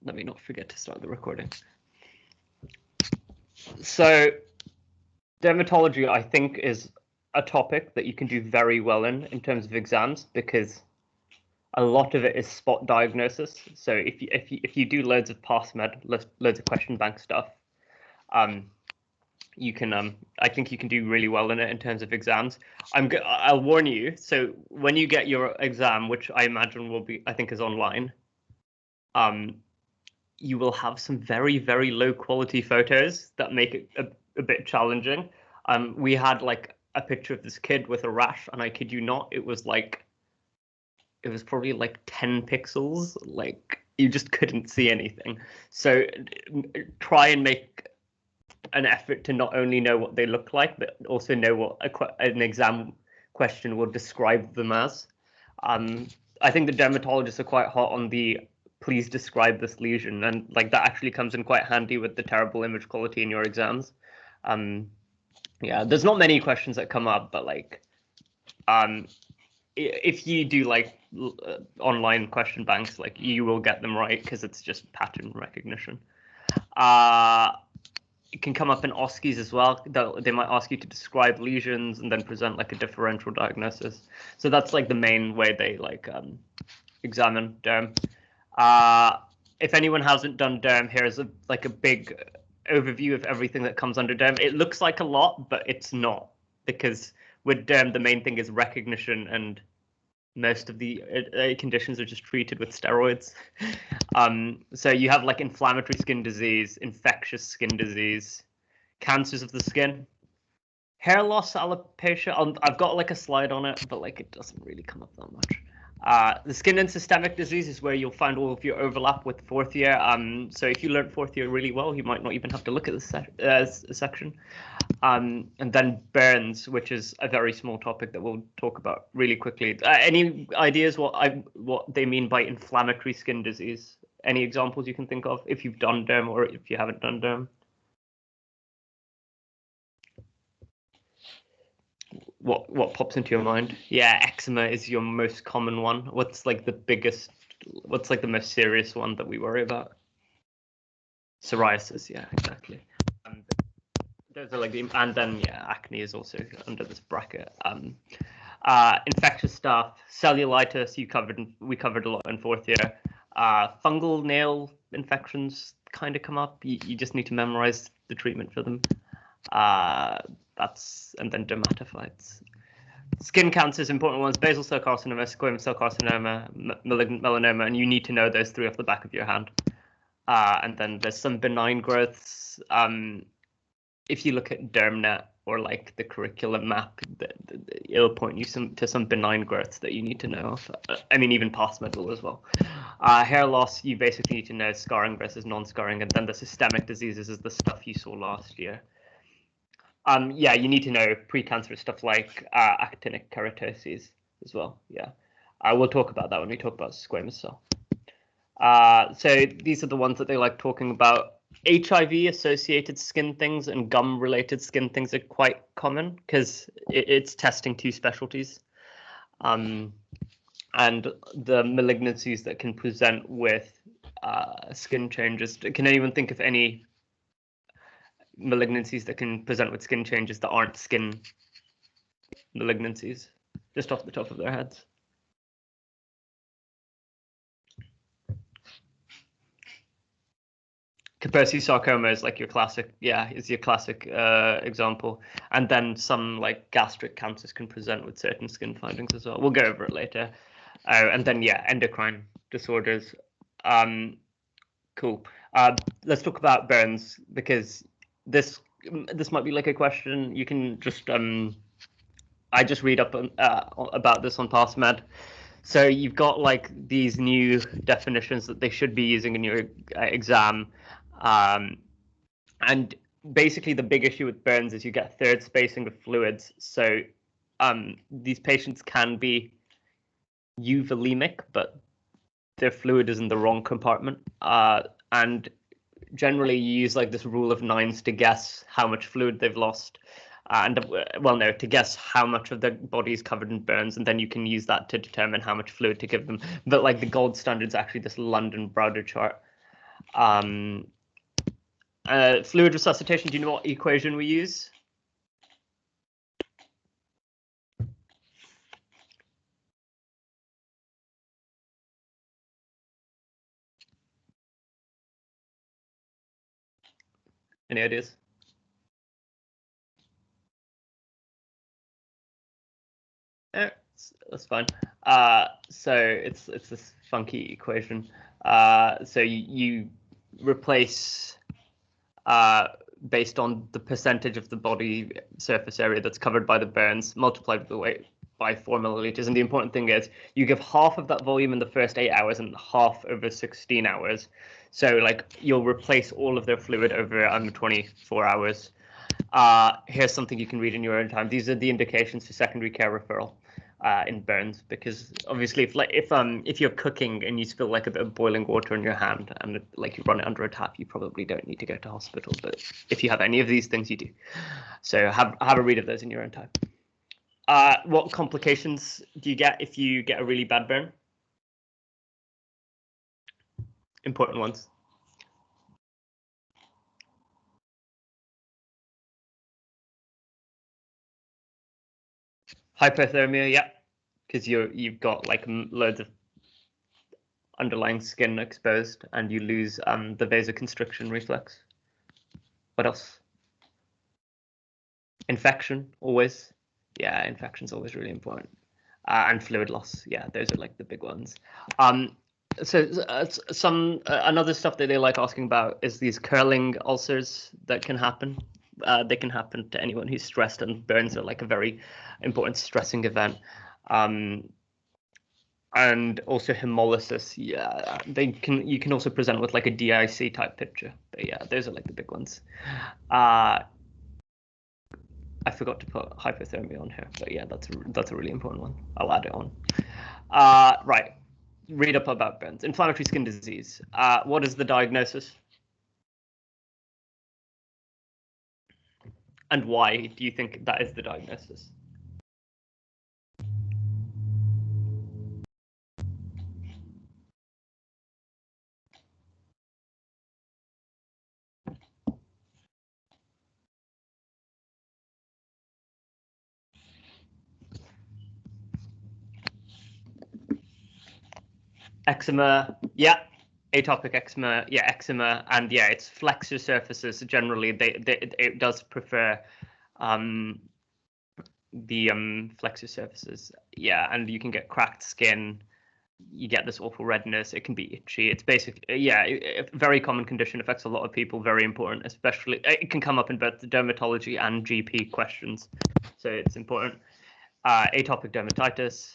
Let me not forget to start the recording. So dermatology, I think, is a topic that you can do very well in terms of exams, because a lot of it is spot diagnosis. So if you do loads of pass med, loads of question bank stuff, you can I think you can do really well in it in terms of exams. I'll warn you. So when you get your exam, which I imagine will be, I think, is online, you will have some very, very low quality photos that make it a bit challenging. We had like a picture of this kid with a rash, and I kid you not, it was probably like 10 pixels. Like, you just couldn't see anything. So try and make an effort to not only know what they look like, but also know what an exam question will describe them as. I think the dermatologists are quite hot on the please describe this lesion, and like that actually comes in quite handy with the terrible image quality in your exams. Yeah, there's not many questions that come up, but like if you do like online question banks, like you will get them right because it's just pattern recognition. It can come up in OSCEs as well. They might ask you to describe lesions and then present like a differential diagnosis. So that's like the main way they like examine derm. If anyone hasn't done derm, here's a big overview of everything that comes under derm. It looks like a lot, but it's not, because with derm the main thing is recognition, and most of the conditions are just treated with steroids. So you have like inflammatory skin disease, infectious skin disease, cancers of the skin, hair loss, alopecia. I've got like a slide on it, but like it doesn't really come up that much. The skin and systemic disease is where you'll find all of your overlap with fourth year. So if you learned fourth year really well, you might not even have to look at this section. And then burns, which is a very small topic that we'll talk about really quickly. Any ideas what they mean by inflammatory skin disease? Any examples you can think of if you've done derm or if you haven't done derm? What pops into your mind? Yeah, eczema is your most common one. What's like the most serious one that we worry about? Psoriasis, yeah, exactly. Those are like and then yeah, acne is also under this bracket. Infectious stuff, cellulitis, we covered a lot in fourth year. Fungal nail infections kind of come up. You just need to memorize the treatment for them. And then dermatophytes. Skin cancers, important ones: basal cell carcinoma, squamous cell carcinoma, malignant melanoma, and you need to know those three off the back of your hand. And then there's some benign growths. If you look at DermNet or like the curriculum map, it'll point you to some benign growths that you need to know of. I mean, even past medal as well. Hair loss, you basically need to know scarring versus non-scarring, and then the systemic diseases is the stuff you saw last year. Yeah, you need to know precancerous stuff like actinic keratoses as well. Yeah, we'll talk about that when we talk about squamous cell. So these are the ones that they like talking about. HIV-associated skin things and gum-related skin things are quite common because it's testing two specialties. And the malignancies that can present with skin changes. Can anyone think of any malignancies that can present with skin changes that aren't skin malignancies, just off the top of their heads? Kaposi sarcoma is like your classic, example. And then some like gastric cancers can present with certain skin findings as well. We'll go over it later. And then yeah, endocrine disorders. Cool. Let's talk about burns, because this might be like a question you can just I just read up on, about this on PassMed. So you've got like these new definitions that they should be using in your exam. And basically the big issue with burns is you get third spacing of fluids. So these patients can be euvolemic, but their fluid is in the wrong compartment. And generally you use like this rule of nines to guess how much fluid they've lost. To guess how much of their body is covered in burns, and then you can use that to determine how much fluid to give them. But like the gold standard is actually this London Browder chart. Fluid resuscitation, do you know what equation we use? Any ideas? That's fine. So it's this funky equation. So you replace based on the percentage of the body surface area that's covered by the burns multiplied by 4 milliliters. And the important thing is you give half of that volume in the first 8 hours and half over 16 hours. So like you'll replace all of their fluid over under 24 hours. Here's something you can read in your own time. These are the indications for secondary care referral in burns, because obviously if you're cooking and you spill like a bit of boiling water in your hand and like you run it under a tap, you probably don't need to go to hospital. But if you have any of these things, you do. So have a read of those in your own time. What complications do you get if you get a really bad burn? Important ones. Hypothermia, yeah, because you've got like loads of underlying skin exposed and you lose the vasoconstriction reflex. What else? Infection, always. Yeah, infection's always really important. And fluid loss. Yeah, those are like the big ones. Another stuff that they like asking about is these curling ulcers that can happen. They can happen to anyone who's stressed, and burns are like a very important stressing event. And also hemolysis. Yeah, you can also present with like a DIC type picture. But yeah, those are like the big ones. I forgot to put hypothermia on here, but yeah, that's a really important one. I'll add it on. Right, read up about burns. Inflammatory skin disease. What is the diagnosis? And why do you think that is the diagnosis? Eczema, yeah. Atopic eczema, yeah, eczema, and yeah, it's flexure surfaces. Generally, it does prefer the flexor surfaces. Yeah, and you can get cracked skin. You get this awful redness. It can be itchy. It's basically, yeah, a very common condition, affects a lot of people. Very important, especially it can come up in both the dermatology and GP questions, so it's important. Atopic dermatitis,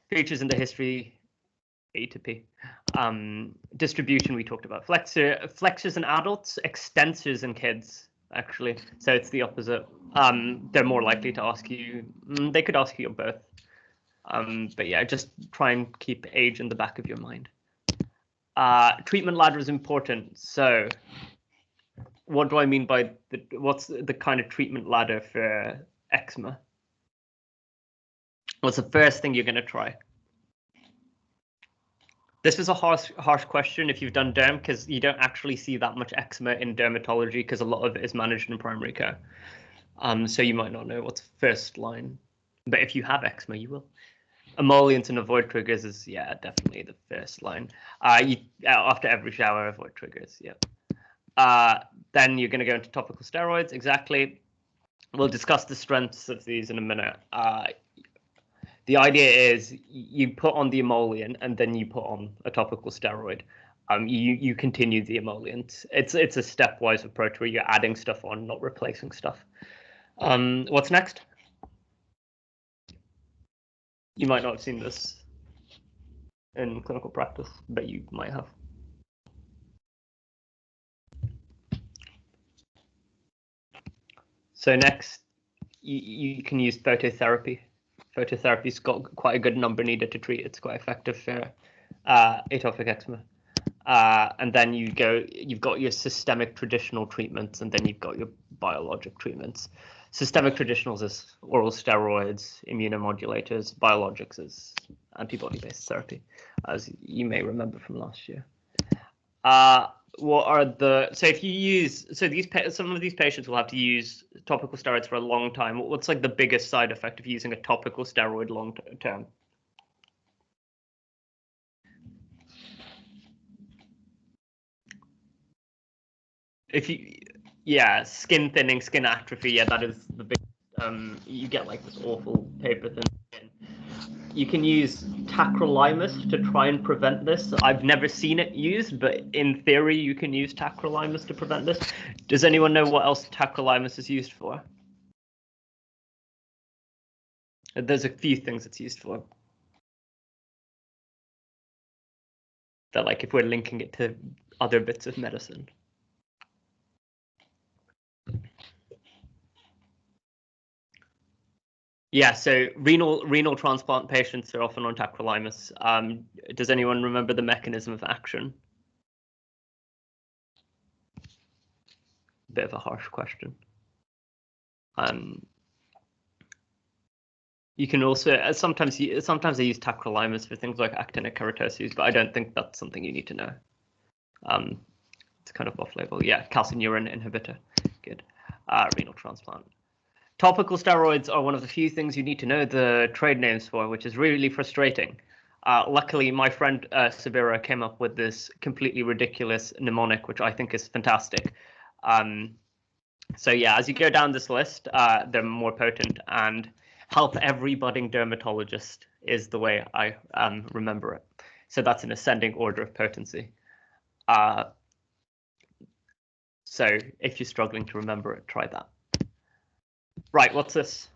features in the history, A to P. Distribution, we talked about. Flexors in adults, extensors in kids, actually. So it's the opposite. They're more likely to ask you. They could ask you both. But yeah, just try and keep age in the back of your mind. Treatment ladder is important. So what do I mean by what's the kind of treatment ladder for eczema? What's the first thing you're going to try? This is a harsh question if you've done derm, because you don't actually see that much eczema in dermatology because a lot of it is managed in primary care. So you might not know what's first line, but if you have eczema, you will. Emollients and avoid triggers is, yeah, definitely the first line. After every shower, avoid triggers. Yeah. Then you're going to go into topical steroids. Exactly. We'll discuss the strengths of these in a minute. The idea is you put on the emollient and then you put on a topical steroid. You continue the emollient. It's a stepwise approach where you're adding stuff on, not replacing stuff. What's next? You might not have seen this in clinical practice, but you might have. So next, you can use phototherapy. Phototherapy's got quite a good number needed to treat. It's quite effective for atopic eczema. And then you've got your systemic traditional treatments, and then you've got your biologic treatments. Systemic traditionals is oral steroids, immunomodulators. Biologics is antibody-based therapy, as you may remember from last year. what are the, so if you use, so some of these patients will have to use topical steroids for a long time. What's like the biggest side effect of using a topical steroid long term? If you, yeah, skin thinning, skin atrophy, yeah, that is the big, you get like this awful paper thin skin. You can use tacrolimus to try and prevent this. I've never seen it used, but in theory, you can use tacrolimus to prevent this. Does anyone know what else tacrolimus is used for? There's a few things it's used for. That, like, if we're linking it to other bits of medicine. Yeah, so renal transplant patients are often on tacrolimus. Does anyone remember the mechanism of action? Bit of a harsh question. You can also sometimes they use tacrolimus for things like actinic keratoses, but I don't think that's something you need to know. It's kind of off-label. Yeah, calcineurin inhibitor. Good. Renal transplant. Topical steroids are one of the few things you need to know the trade names for, which is really frustrating. Luckily, my friend Sabira came up with this completely ridiculous mnemonic, which I think is fantastic. So yeah, as you go down this list, they're more potent, and help every budding dermatologist is the way I remember it. So that's an ascending order of potency. So if you're struggling to remember it, try that. Right, what's this?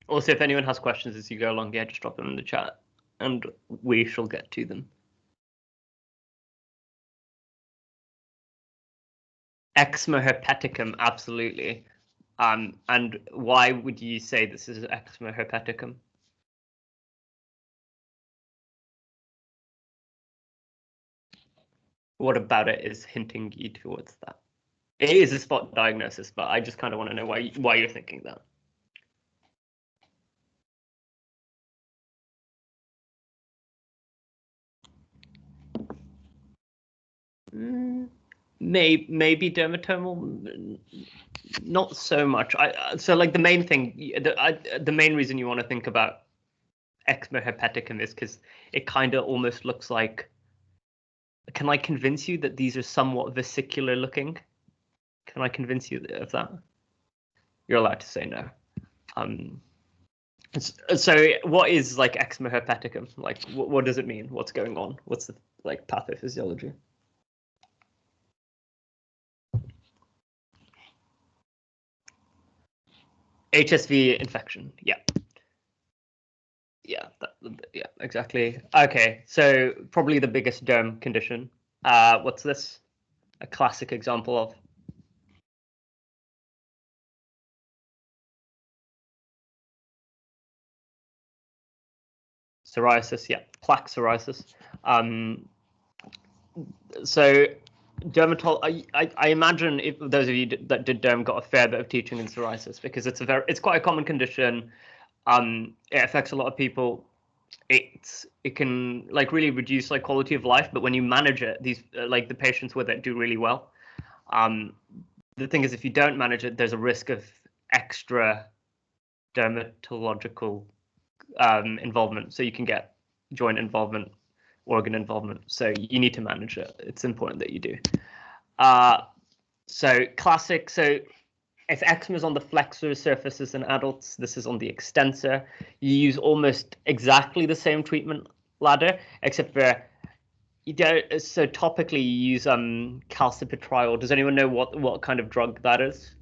Also, if anyone has questions as you go along, yeah, just drop them in the chat and we shall get to them. Eczema herpeticum, absolutely. And why would you say this is eczema herpeticum? What about it is hinting you towards that? It is a spot diagnosis, but I just kind of want to know why you're thinking that. Maybe dermatomal, not so much. So like the main thing, the main reason you want to think about eczema herpeticum is because it kind of almost looks like. Can I convince you that these are somewhat vesicular looking? Can I convince you of that? You're allowed to say no. So what is like eczema herpeticum? Like, what does it mean? What's going on? What's the like pathophysiology? HSV infection. Yeah. Yeah, yeah, exactly. Okay, so probably the biggest derm condition. What's this? A classic example of? Psoriasis, yeah, plaque psoriasis. So I imagine if those of you that did derm got a fair bit of teaching in psoriasis because it's quite a common condition. It affects a lot of people. It can like really reduce like quality of life, but when you manage it, these like the patients with it do really well. The thing is, if you don't manage it, there's a risk of extra dermatological involvement. So you can get joint involvement, organ involvement. So you need to manage it. It's important that you do. So classic. So if eczema is on the flexor surfaces in adults, this is on the extensor. You use almost exactly the same treatment ladder, except for you don't. So topically, you use calcipotriol. Does anyone know what kind of drug that is?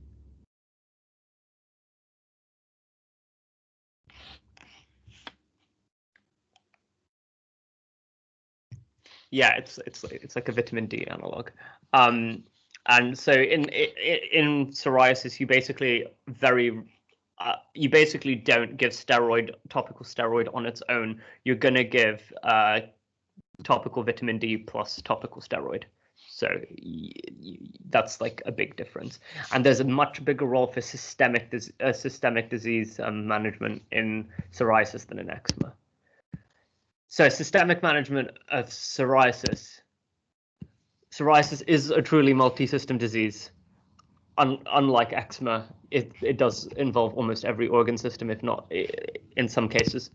Yeah, it's like a vitamin D analog. And so in psoriasis, you basically don't give topical steroid on its own. You're gonna give topical vitamin D plus topical steroid. So that's like a big difference. And there's a much bigger role for systemic disease management in psoriasis than in eczema. So systemic management of psoriasis. Psoriasis is a truly multi-system disease. Unlike eczema, it does involve almost every organ system, if not in some cases.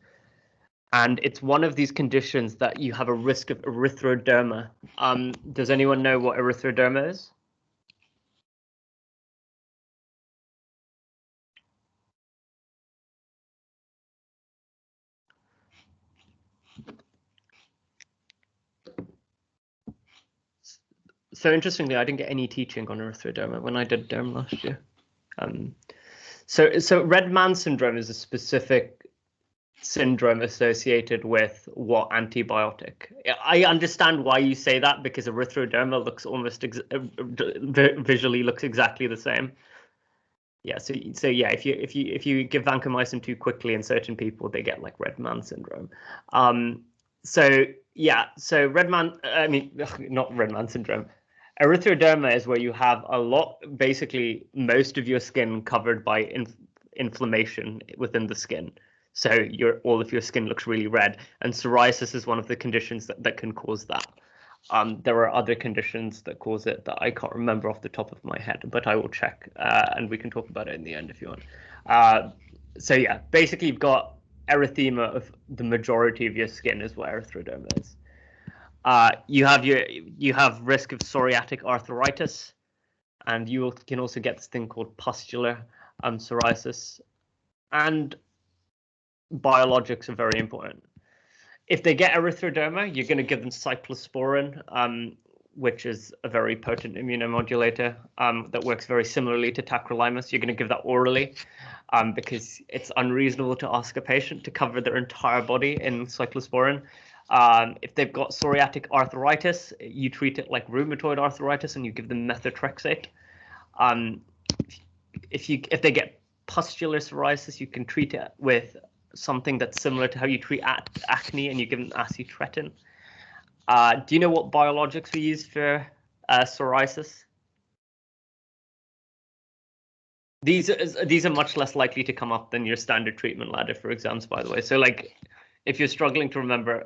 And it's one of these conditions that you have a risk of erythroderma. Does anyone know what erythroderma is? So interestingly, I didn't get any teaching on erythroderma when I did derm last year. So red man syndrome is a specific syndrome associated with what antibiotic? I understand why you say that, because erythroderma looks almost visually looks exactly the same. Yeah, so yeah, if you give vancomycin too quickly in certain people, they get like red man syndrome. So yeah, so not red man syndrome. Erythroderma is where you have basically most of your skin covered by inflammation within the skin. So all of your skin looks really red, and psoriasis is one of the conditions that can cause that. There are other conditions that cause it that I can't remember off the top of my head, but I will check, and we can talk about it in the end if you want. So yeah, basically you've got erythema of the majority of your skin is what erythroderma is. You have risk of psoriatic arthritis, and you can also get this thing called pustular psoriasis. And biologics are very important. If they get erythroderma, you're going to give them cyclosporin, which is a very potent immunomodulator that works very similarly to tacrolimus. You're going to give that orally because it's unreasonable to ask a patient to cover their entire body in cyclosporin. If they've got psoriatic arthritis, you treat it like rheumatoid arthritis and you give them methotrexate. If they get pustular psoriasis, you can treat it with something that's similar to how you treat acne, and you give them acitretin. Do you know what biologics we use for psoriasis? These are much less likely to come up than your standard treatment ladder for exams, by the way. So like, if you're struggling to remember,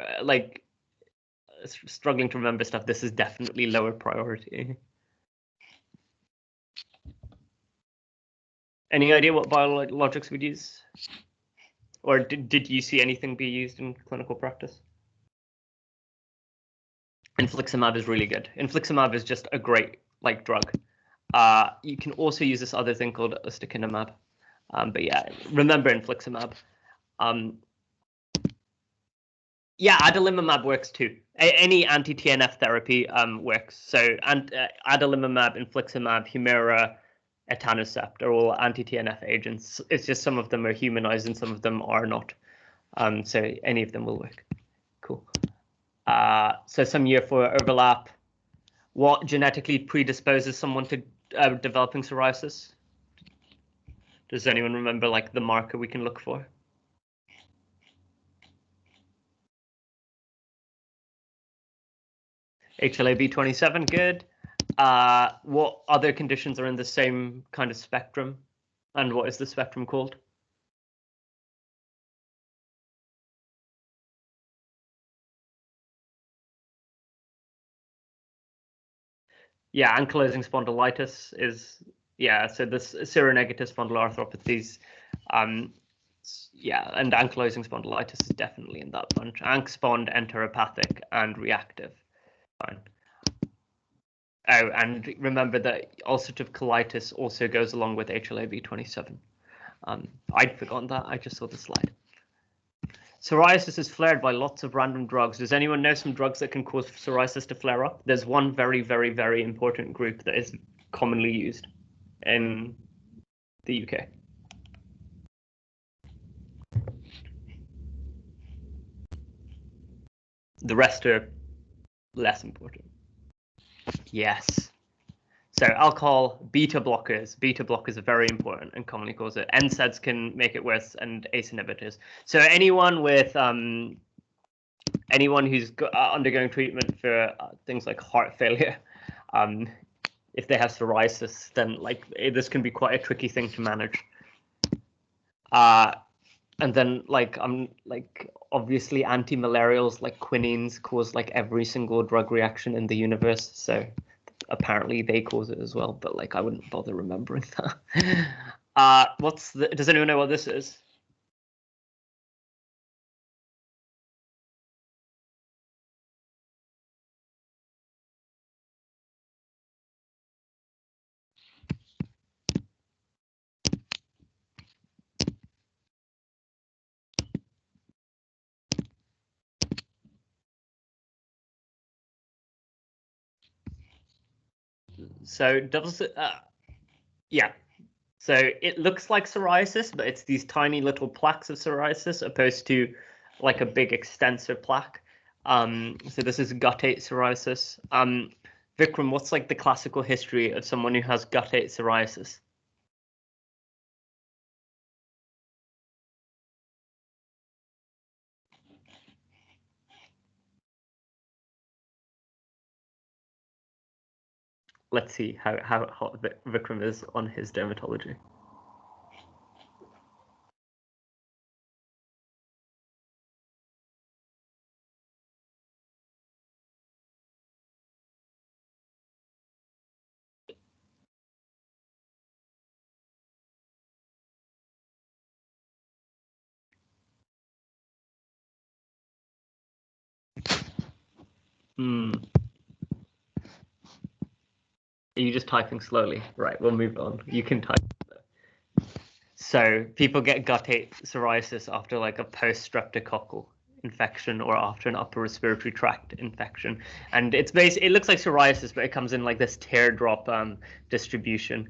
stuff, this is definitely lower priority. Any idea what biologics we'd use? Or did you see anything be used in clinical practice? Infliximab is really good. Infliximab is just a great drug. You can also use this other thing called ustekinumab. But yeah, remember infliximab. Yeah, adalimumab works too. Any anti-TNF therapy works. So adalimumab, infliximab, Humira, etanercept are all anti-TNF agents. It's just some of them are humanized and some of them are not. So any of them will work. Cool. So some year for overlap. What genetically predisposes someone to developing psoriasis? Does anyone remember the marker we can look for? HLA-B27, good. What other conditions are in the same kind of spectrum? And what is the spectrum called? Yeah, ankylosing spondylitis is, yeah, so this seronegative spondyloarthropathies, yeah, and ankylosing spondylitis is definitely in that bunch. Ankspond, enteropathic, and reactive. Fine. Oh, and remember that ulcerative colitis also goes along with HLA-B27. I'd forgotten that. I just saw the slide. Psoriasis is flared by lots of random drugs. Does anyone know some drugs that can cause psoriasis to flare up? There's one very, very, very important group that is commonly used in the UK. The rest are less important. Yes. So alcohol, beta blockers. Beta blockers are very important and commonly cause it. NSAIDs can make it worse, and ACE inhibitors. So anyone with anyone who's undergoing treatment for things like heart failure, if they have psoriasis, then like this can be quite a tricky thing to manage. And then like obviously anti-malarials like quinines cause like every single drug reaction in the universe, so apparently they cause it as well, but like I wouldn't bother remembering that. Does anyone know what this is? So does it, yeah. So it looks like psoriasis, but it's these tiny little plaques of psoriasis opposed to like a big extensive plaque. So this is guttate psoriasis. Vikram, what's like the classical history of someone who has guttate psoriasis? Let's see how hot Vikram is on his dermatology. Hmm. Are you just typing slowly? Right, we'll move on. You can type. So people get guttate psoriasis after like a post-streptococcal infection or after an upper respiratory tract infection, and it looks like psoriasis, but it comes in like this teardrop distribution.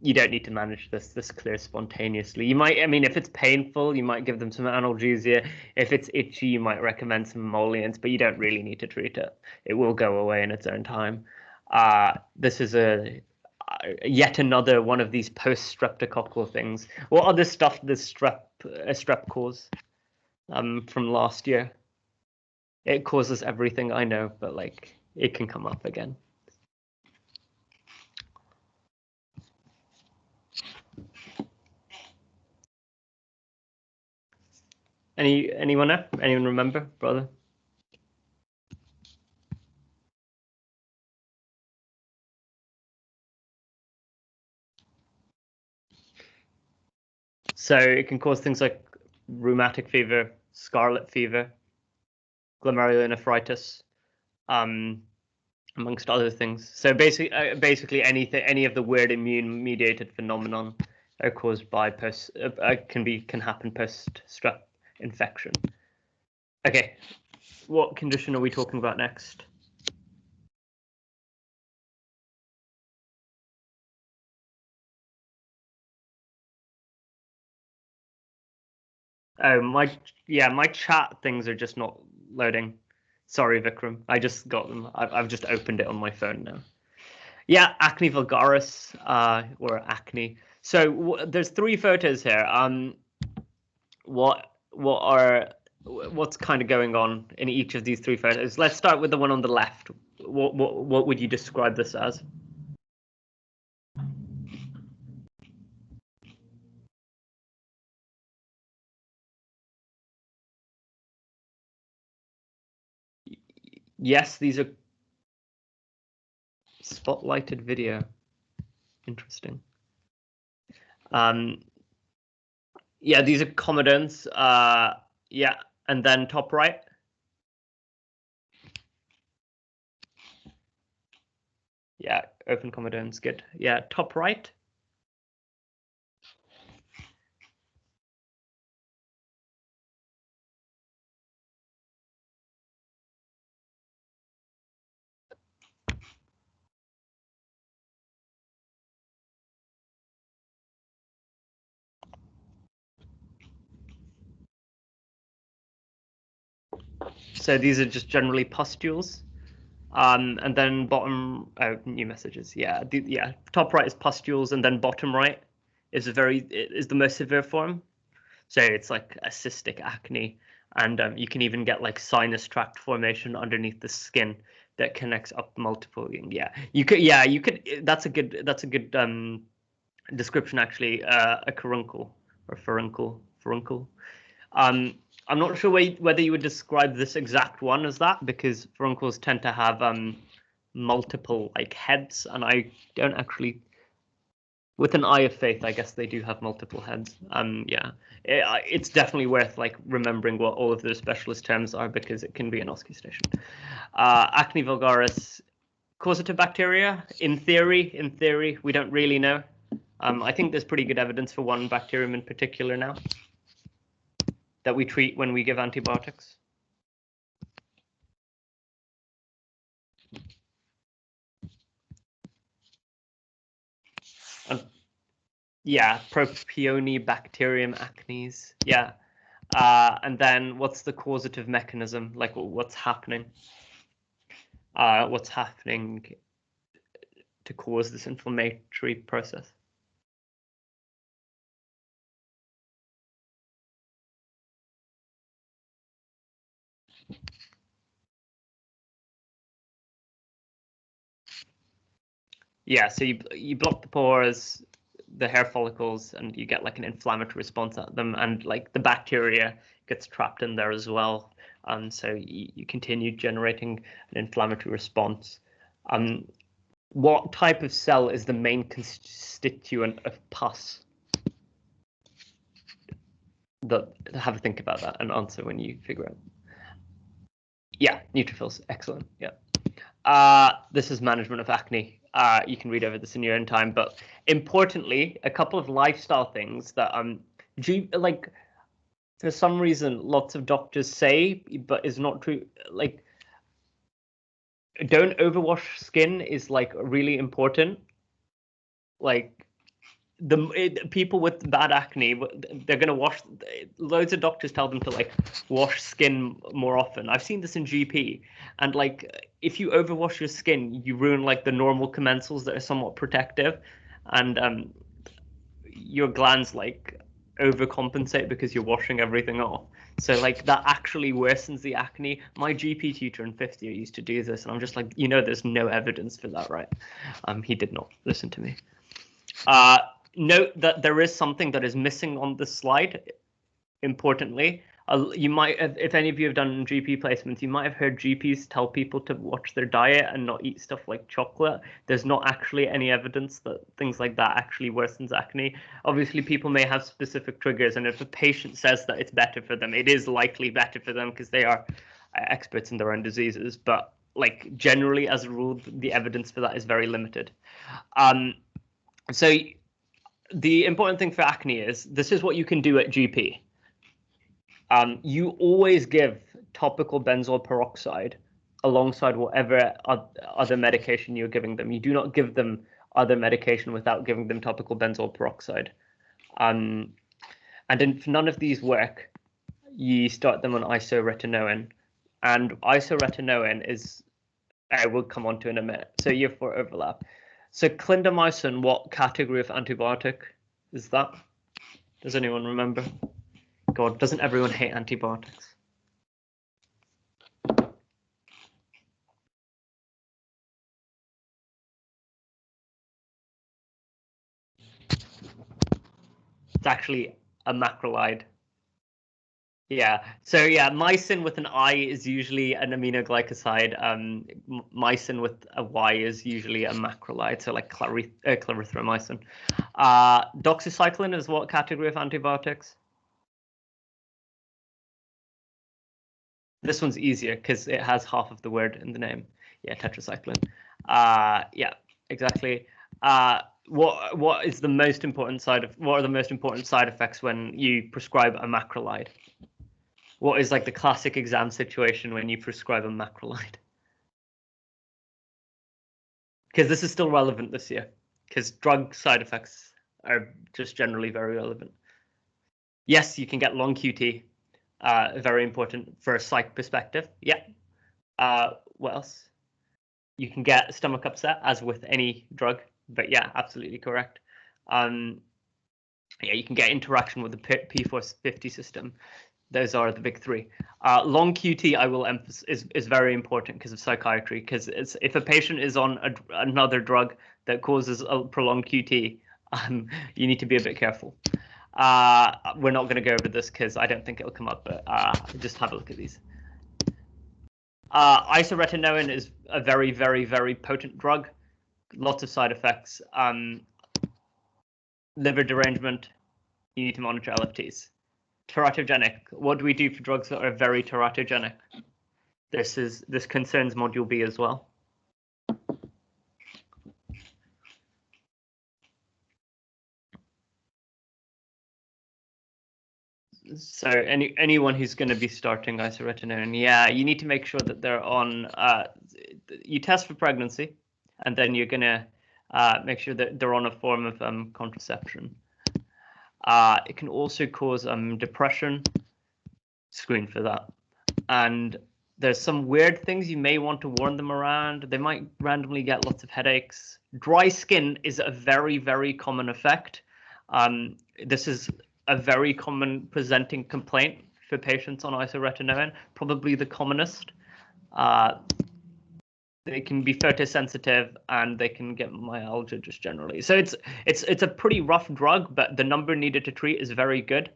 You don't need to manage this clear spontaneously. You might, I mean, if it's painful, you might give them some analgesia. If it's itchy, you might recommend some emollients, but you don't really need to treat it. It will go away in its own time. This is yet another one of these post-streptococcal things. What other stuff does strep cause from last year? It causes everything I know, but like it can come up again. Anyone know? Anyone remember, brother? So it can cause things like rheumatic fever, scarlet fever, glomerulonephritis, amongst other things. So basically any of the weird immune-mediated phenomenon are caused by can happen post strep infection. Okay, what condition are we talking about next? Oh, my chat things are just not loading. Sorry, Vikram. I just got them. I've just opened it on my phone now. Yeah, acne vulgaris, or acne. So there's three photos here. What's kind of going on in each of these three photos? Let's start with the one on the left. What would you describe this as? Yes, these are spotlighted video. Interesting. Yeah, these are comedones. Yeah, and then top right. Yeah, open comedones, good. Yeah, top right. So these are just generally pustules. And then bottom, oh, new messages. Yeah, top right is pustules, and then bottom right is the most severe form. So it's like a cystic acne, and you can even get like sinus tract formation underneath the skin that connects up multiple. Yeah, you could. Yeah, you could. That's a good. Description actually. A caruncle or furuncle. Um, I'm not sure whether you would describe this exact one as that, because furuncles tend to have multiple like heads, and I don't actually. With an eye of faith, I guess they do have multiple heads. Yeah, it's definitely worth like remembering what all of those specialist terms are, because it can be an OSCE station. Acne vulgaris, causative bacteria. In theory, we don't really know. I think there's pretty good evidence for one bacterium in particular now that we treat when we give antibiotics. Yeah, Propionibacterium acnes. Yeah. And then what's the causative mechanism? Like what's happening? What's happening to cause this inflammatory process? Yeah, so you block the pores, the hair follicles, and you get like an inflammatory response at them, and like the bacteria gets trapped in there as well. And so you continue generating an inflammatory response. What type of cell is the main constituent of pus? Have a think about that and answer when you figure out. Yeah, neutrophils. Excellent. Yeah. This is management of acne. You can read over this in your own time, but importantly, a couple of lifestyle things that like for some reason lots of doctors say, but is not true. Like, don't overwash skin is like really important. Like people with bad acne, they're gonna wash. Loads of doctors tell them to like wash skin more often. I've seen this in GP, and like if you overwash your skin, you ruin like the normal commensals that are somewhat protective, and your glands like overcompensate because you're washing everything off. So like that actually worsens the acne. My GP tutor in 5th year used to do this, and I'm just like, there's no evidence for that, right? He did not listen to me. Note that there is something that is missing on this slide. Importantly, you might have, if any of you have done GP placements, you might have heard GPs tell people to watch their diet and not eat stuff like chocolate. There's not actually any evidence that things like that actually worsens acne. Obviously, people may have specific triggers, and if a patient says that it's better for them, it is likely better for them because they are experts in their own diseases. But like generally, as a rule, the evidence for that is very limited. So the important thing for acne is this is what you can do at GP. You always give topical benzoyl peroxide alongside whatever other medication you're giving them. You do not give them other medication without giving them topical benzoyl peroxide. And if none of these work, you start them on isoretinoin. And isoretinoin is, I will come on to in a minute. So you have 4 overlap. So clindamycin, what category of antibiotic is that? Does anyone remember? God, doesn't everyone hate antibiotics? It's actually a macrolide. Yeah. So yeah, mycin with an I is usually an aminoglycoside. Mycin with a Y is usually a macrolide, so like clarithromycin. Doxycycline is what category of antibiotics? This one's easier because it has half of the word in the name. Yeah, tetracycline. Yeah, exactly. What is the most important what are the most important side effects when you prescribe a macrolide? What is like the classic exam situation when you prescribe a macrolide? Because this is still relevant this year, because drug side effects are just generally very relevant. Yes, you can get long QT, very important for a psych perspective. Yeah. What else? You can get stomach upset, as with any drug, but yeah, absolutely correct. Yeah, you can get interaction with the P450 system. Those are the big three. Long QT, I will emphasize, is very important because of psychiatry. Because if a patient is on another drug that causes a prolonged QT, you need to be a bit careful. We're not going to go over this because I don't think it'll come up, but just have a look at these. Isoretinoin is a very, very, very potent drug. Lots of side effects. Liver derangement, you need to monitor LFTs. Teratogenic. What do we do for drugs that are very teratogenic? This concerns module B as well. So anyone who's going to be starting isoretinoin, yeah, you need to make sure that they're on. You test for pregnancy, and then you're going to make sure that they're on a form of contraception. It can also cause depression. Screen for that. And there's some weird things you may want to warn them around. They might randomly get lots of headaches. Dry skin is a very, very common effect. This is a very common presenting complaint for patients on isoretinoin, probably the commonest. They can be photosensitive and they can get myalgia just generally. So it's a pretty rough drug, but the number needed to treat is very good.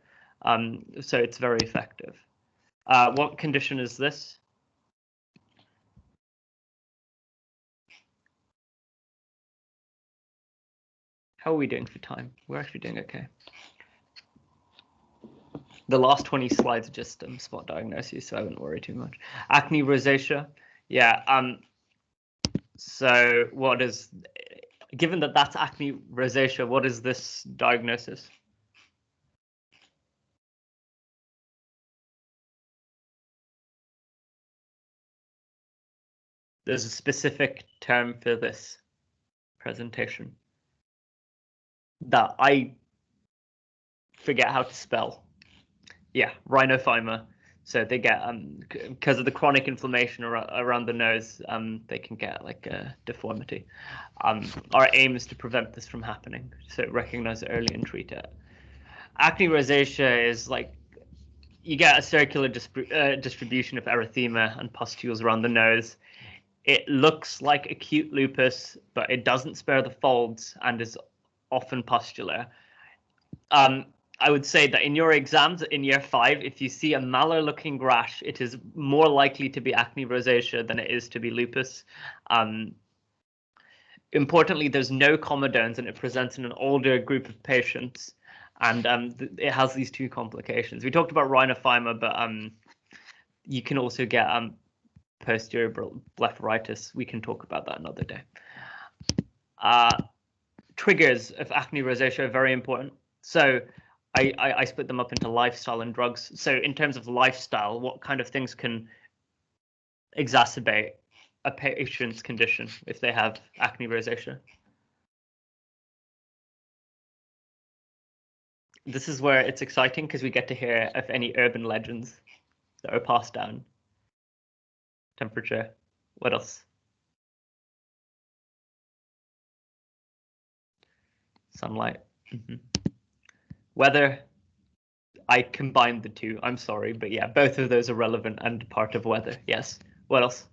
So it's very effective. What condition is this? How are we doing for time? We're actually doing okay. The last 20 slides are just spot diagnoses, so I wouldn't worry too much. Acne rosacea, yeah. So what is, given that that's acne rosacea, what is this diagnosis? There's a specific term for this presentation that I forget how to spell. Yeah, rhinophyma. So they get because of the chronic inflammation around the nose, they can get like a deformity. Our aim is to prevent this from happening, so recognize it early and treat it. Acne rosacea is like you get a circular distribution of erythema and pustules around the nose. It looks like acute lupus, but it doesn't spare the folds and is often pustular. I would say that in your exams in year 5, if you see a malar-looking rash, it is more likely to be acne rosacea than it is to be lupus. Importantly, there's no comedones, and it presents in an older group of patients, and it has these 2 complications. We talked about rhinophyma, but you can also get posterior blepharitis. We can talk about that another day. Triggers of acne rosacea are very important. So I split them up into lifestyle and drugs. So in terms of lifestyle, what kind of things can exacerbate a patient's condition if they have acne rosacea? This is where it's exciting because we get to hear of any urban legends that are passed down. Temperature. What else? Sunlight. Weather. I combined the 2. I'm sorry, but yeah, both of those are relevant and part of weather. Yes. What else?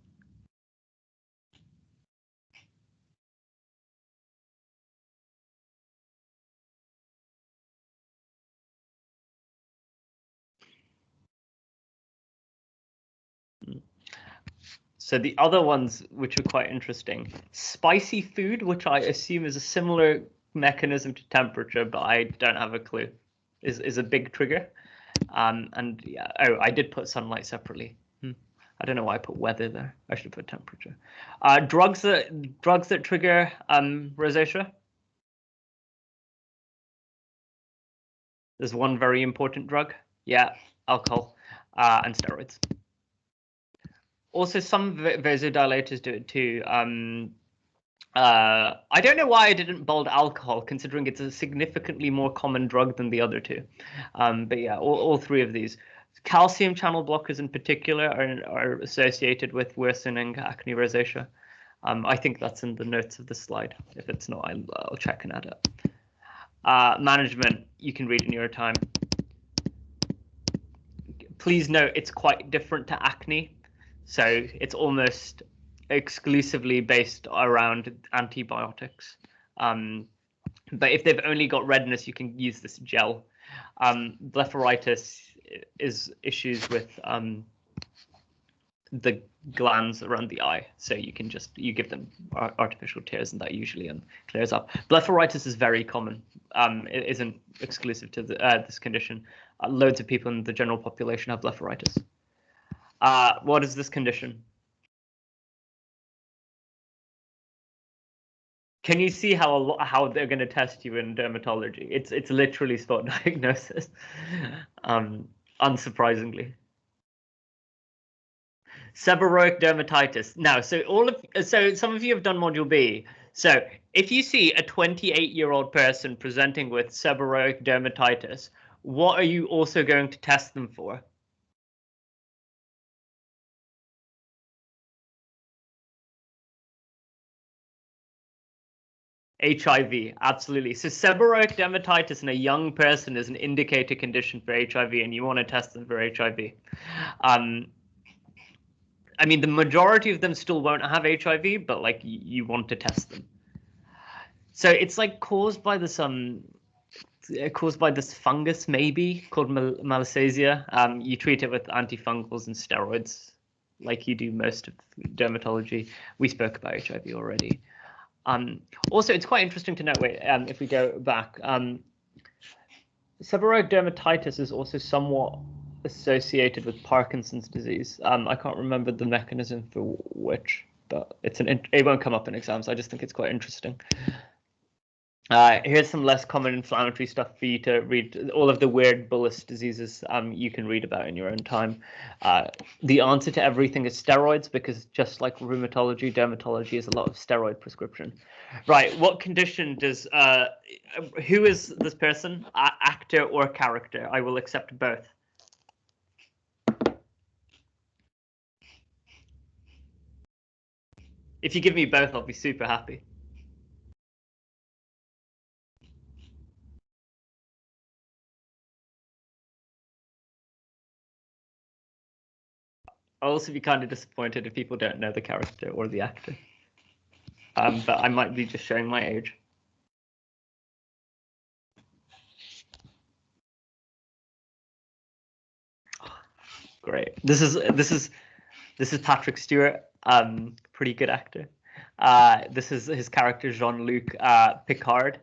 So the other ones, which are quite interesting, spicy food, which I assume is a similar mechanism to temperature, but I don't have a clue, is a big trigger. And yeah, oh, I did put sunlight separately. I don't know why I put weather there. I should put temperature. Drugs that trigger rosacea. There's one very important drug. Yeah, alcohol and steroids. Also, some vasodilators do it too. I don't know why I didn't bold alcohol, considering it's a significantly more common drug than the other 2. But yeah, all 3 of these. Calcium channel blockers in particular are associated with worsening acne rosacea. I think that's in the notes of the slide. If it's not, I'll check and add it. Management, you can read in your time. please note it's quite different to acne. So it's almost exclusively based around antibiotics. But if they've only got redness, you can use this gel. Blepharitis is issues with the glands around the eye, so you give them artificial tears, and that usually clears up. Blepharitis is very common. It isn't exclusive to this condition. Loads of people in the general population have blepharitis. What is this condition? Can you see how they're going to test you in dermatology? It's literally spot diagnosis, unsurprisingly. Seborrheic dermatitis. Now, so some of you have done Module B. So if you see a 28-year-old person presenting with seborrheic dermatitis, what are you also going to test them for? HIV, absolutely. So seborrheic dermatitis in a young person is an indicator condition for HIV, and you want to test them for HIV. I mean, the majority of them still won't have HIV, but like you want to test them. So it's like caused by this fungus maybe called Malassezia. You treat it with antifungals and steroids, like you do most of dermatology. We spoke about HIV already. Also, it's quite interesting to note. If we go back, seborrheic dermatitis is also somewhat associated with Parkinson's disease. I can't remember the mechanism for which, but it won't come up in exams. I just think it's quite interesting. Here's some less common inflammatory stuff for you to read. All of the weird bullous diseases you can read about in your own time. The answer to everything is steroids, because just like rheumatology, dermatology is a lot of steroid prescription. Right, what condition does, who is this person? Actor or character? I will accept both. If you give me both, I'll be super happy. I'll also be kind of disappointed if people don't know the character or the actor. But I might be just showing my age. Great. This is Patrick Stewart. Pretty good actor. This is his character Jean-Luc Picard.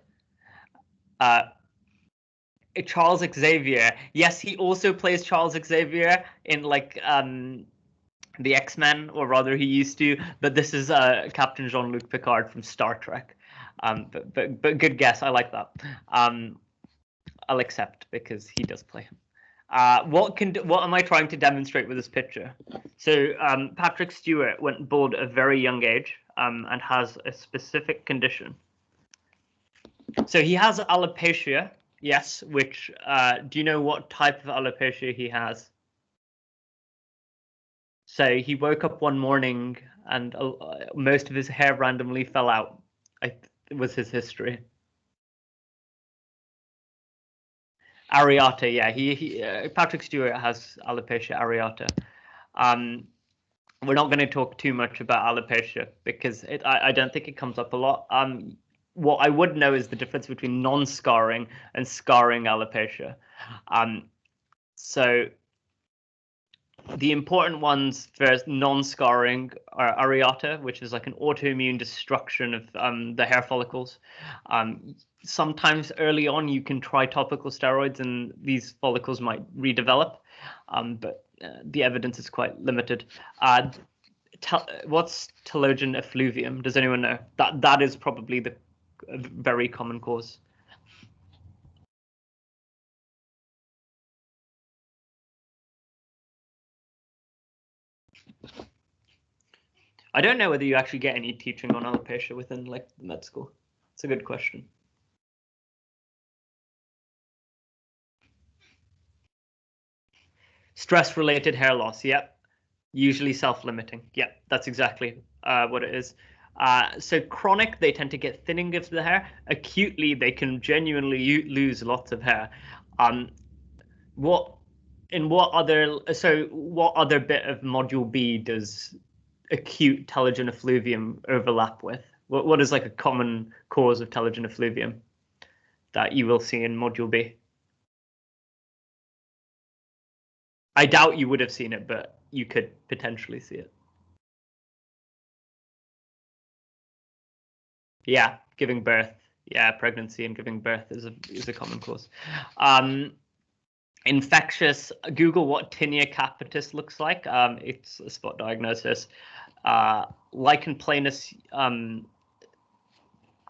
Charles Xavier. Yes, he also plays Charles Xavier in like the X-Men, or rather he used to, but this is Captain Jean-Luc Picard from Star Trek. But good guess. I like that. I'll accept, because he does play him. What am I trying to demonstrate with this picture? So Patrick Stewart went bald at a very young age and has a specific condition. So he has alopecia, yes, which do you know what type of alopecia he has? So he woke up one morning and most of his hair randomly fell out. It was his history. Areata, yeah. Patrick Stewart has alopecia areata. We're not going to talk too much about alopecia because I don't think it comes up a lot. What I would know is the difference between non-scarring and scarring alopecia. So the important ones for non-scarring are areata, which is like an autoimmune destruction of the hair follicles. Sometimes early on you can try topical steroids and these follicles might redevelop, but the evidence is quite limited. What's telogen effluvium? Does anyone know? That is probably the very common cause. I don't know whether you actually get any teaching on alopecia within like med school. It's a good question. Stress-related hair loss, yep. Usually self-limiting, yep. That's exactly what it is. So chronic, they tend to get thinning of the hair. Acutely, they can genuinely lose lots of hair. What In what other bit of module B does acute telogen effluvium overlap with? What is like a common cause of telogen effluvium that you will see in module B? I doubt you would have seen it, but you could potentially see it. Yeah, giving birth. Yeah, pregnancy and giving birth is a common cause. Infectious. Google what tinea capitis looks like. It's a spot diagnosis. Lichen planus.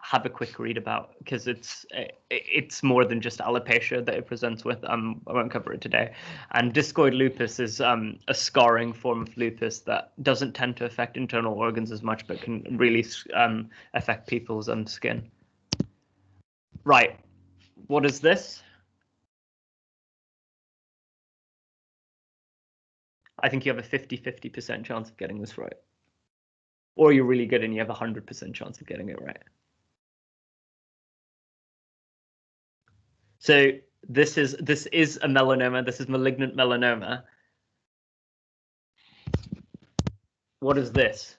Have a quick read about, because it's more than just alopecia that it presents with. I won't cover it today. And discoid lupus is a scarring form of lupus that doesn't tend to affect internal organs as much, but can really affect people's skin. Right. What is this? I think you have a 50-50% chance of getting this right. Or you're really good and you have a 100% chance of getting it right. So this is a melanoma. This is malignant melanoma. What is this?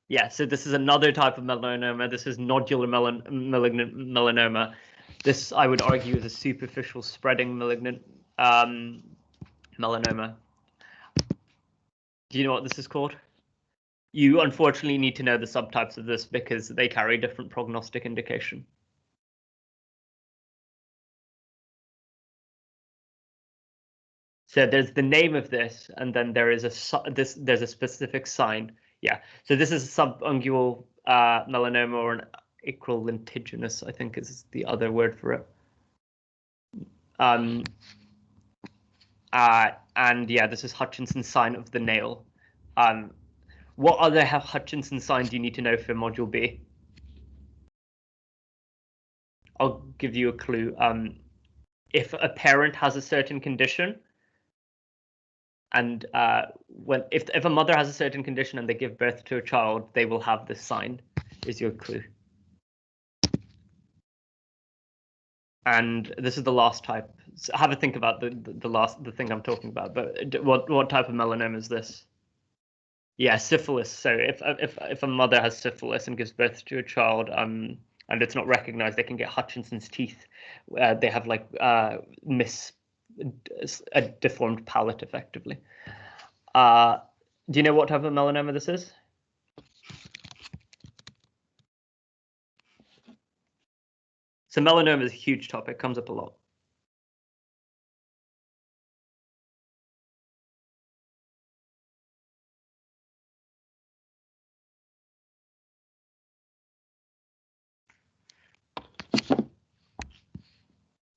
Yeah, so this is another type of melanoma. This is nodular malignant melanoma. This, I would argue, is a superficial spreading malignant melanoma. Do you know what this is called? You unfortunately need to know the subtypes of this because they carry different prognostic indication. So there's the name of this, and then there is there's a specific sign. Yeah. So this is a subungual melanoma, or an acral lentiginous, I think is the other word for it. And yeah, this is Hutchinson's sign of the nail. What other Hutchinson sign do you need to know for module B? I'll give you a clue. If a parent has a certain condition, and if a mother has a certain condition and they give birth to a child, they will have this sign. Is your clue? And this is the last type. So have a think about the thing I'm talking about. But what type of melanoma is this? Yeah, syphilis. So if a mother has syphilis and gives birth to a child, and it's not recognized, they can get Hutchinson's teeth. They have like a deformed palate, effectively. Do you know what type of melanoma this is? So melanoma is a huge topic, comes up a lot.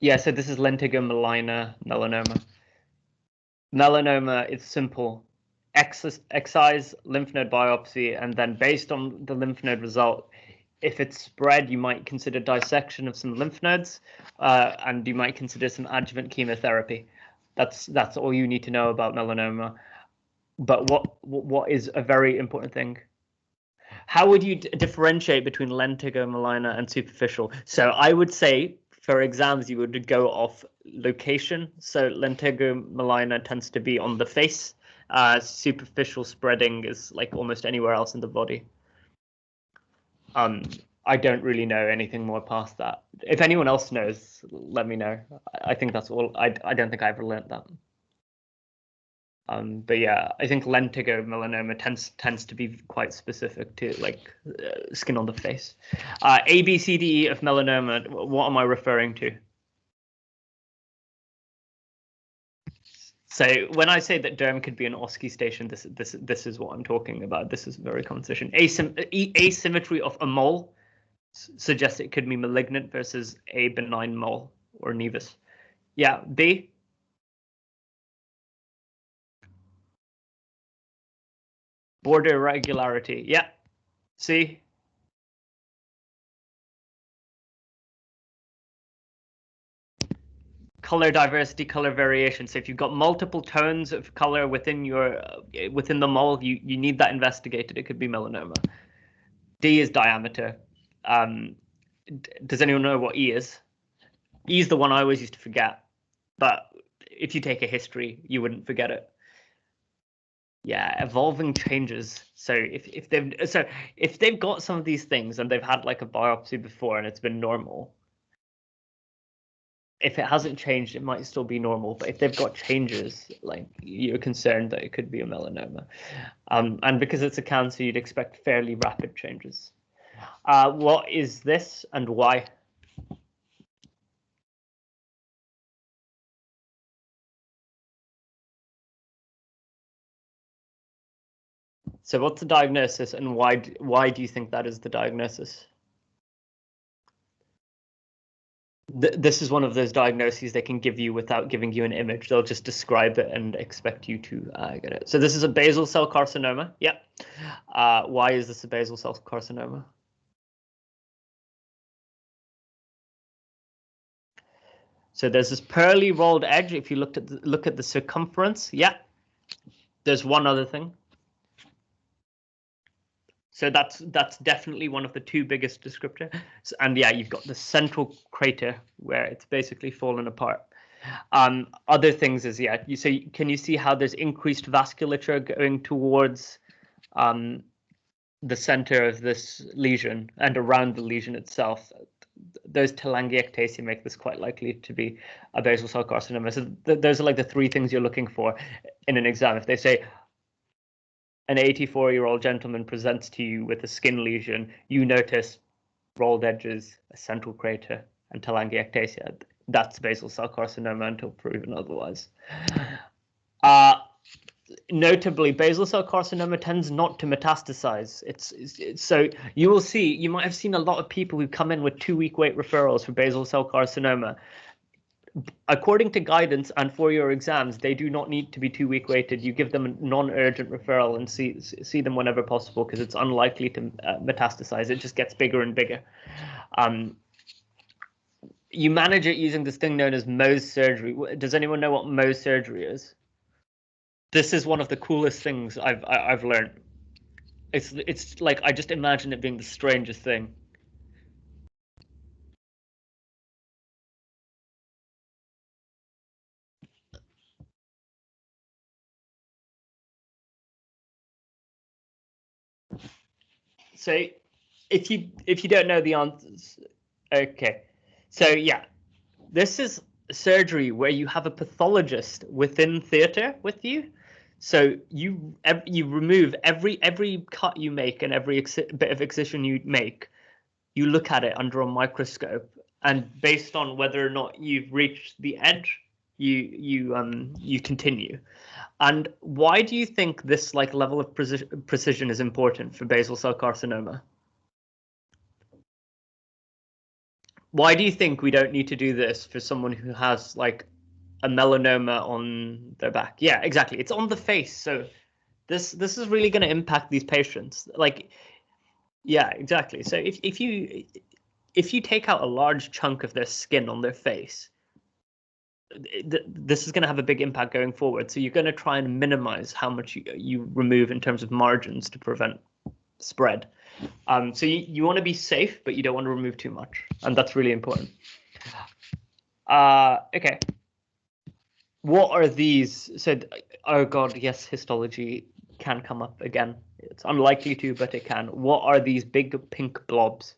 Yeah, so this is lentigo maligna melanoma. Melanoma is simple. Excise lymph node biopsy, and then based on the lymph node result, if it's spread, you might consider dissection of some lymph nodes, and you might consider some adjuvant chemotherapy. That's all you need to know about melanoma. But what is a very important thing? How would you differentiate between lentigo maligna and superficial? So I would say for exams, you would go off location. So lentigo maligna tends to be on the face. Superficial spreading is like almost anywhere else in the body. I don't really know anything more past that. If anyone else knows, let me know. I think that's all. I don't think I ever learnt that. But yeah, I think lentigo melanoma tends to be quite specific to like skin on the face. A, B, C, D, E of melanoma. What am I referring to? So when I say that derm could be an OSCE station, this is what I'm talking about. This is a very common station. Asymmetry of a mole suggests it could be malignant versus a benign mole or nevus. Yeah, B. Border irregularity. Yeah. C. Color diversity, color variation. So if you've got multiple tones of color within the mole, you need that investigated. It could be melanoma. D is diameter. Does anyone know what E is? E is the one I always used to forget, but if you take a history, you wouldn't forget it. Yeah, evolving changes. So if they've got some of these things and they've had like a biopsy before and it's been normal, if it hasn't changed, it might still be normal. But if they've got changes, like you're concerned that it could be a melanoma, and because it's a cancer, you'd expect fairly rapid changes. What is this and why? So what's the diagnosis and why do you think that is the diagnosis? This is one of those diagnoses they can give you without giving you an image. They'll just describe it and expect you to get it. So this is a basal cell carcinoma. Yep. Why is this a basal cell carcinoma? So there's this pearly rolled edge. If you look at the circumference, yeah. There's one other thing. So that's definitely one of the two biggest descriptors. And yeah, you've got the central crater where it's basically fallen apart. Other things is, yeah, can you see how there's increased vasculature going towards the center of this lesion and around the lesion itself? Those telangiectasia make this quite likely to be a basal cell carcinoma. So those are like the three things you're looking for in an exam. If they say an 84-year-old gentleman presents to you with a skin lesion, you notice rolled edges, a central crater, and telangiectasia. That's basal cell carcinoma until proven otherwise. Notably, basal cell carcinoma tends not to metastasize. So you might have seen a lot of people who come in with 2-week wait referrals for basal cell carcinoma. According to guidance and for your exams, they do not need to be 2-week waited. You give them a non-urgent referral and see them whenever possible because it's unlikely to metastasize. It just gets bigger and bigger. You manage it using this thing known as Mohs surgery. Does anyone know what Mohs surgery is? This is one of the coolest things I've learned. It's like I just imagine it being the strangest thing. So if you don't know the answers, okay. So yeah, this is surgery where you have a pathologist within theater with you. So you remove every cut you make and every bit of excision you make. You look at it under a microscope, and based on whether or not you've reached the edge, you continue. And why do you think this like level of precision is important for basal cell carcinoma? Why do you think we don't need to do this for someone who has like a melanoma on their back? Yeah, exactly. It's on the face. So this is really going to impact these patients. Like, yeah, exactly. So if you take out a large chunk of their skin on their face, this is going to have a big impact going forward. So you're going to try and minimize how much you remove in terms of margins to prevent spread. So you want to be safe, but you don't want to remove too much, and that's really important. Okay. What are these? So, oh God, yes, histology can come up again. It's unlikely to, but it can. What are these big pink blobs?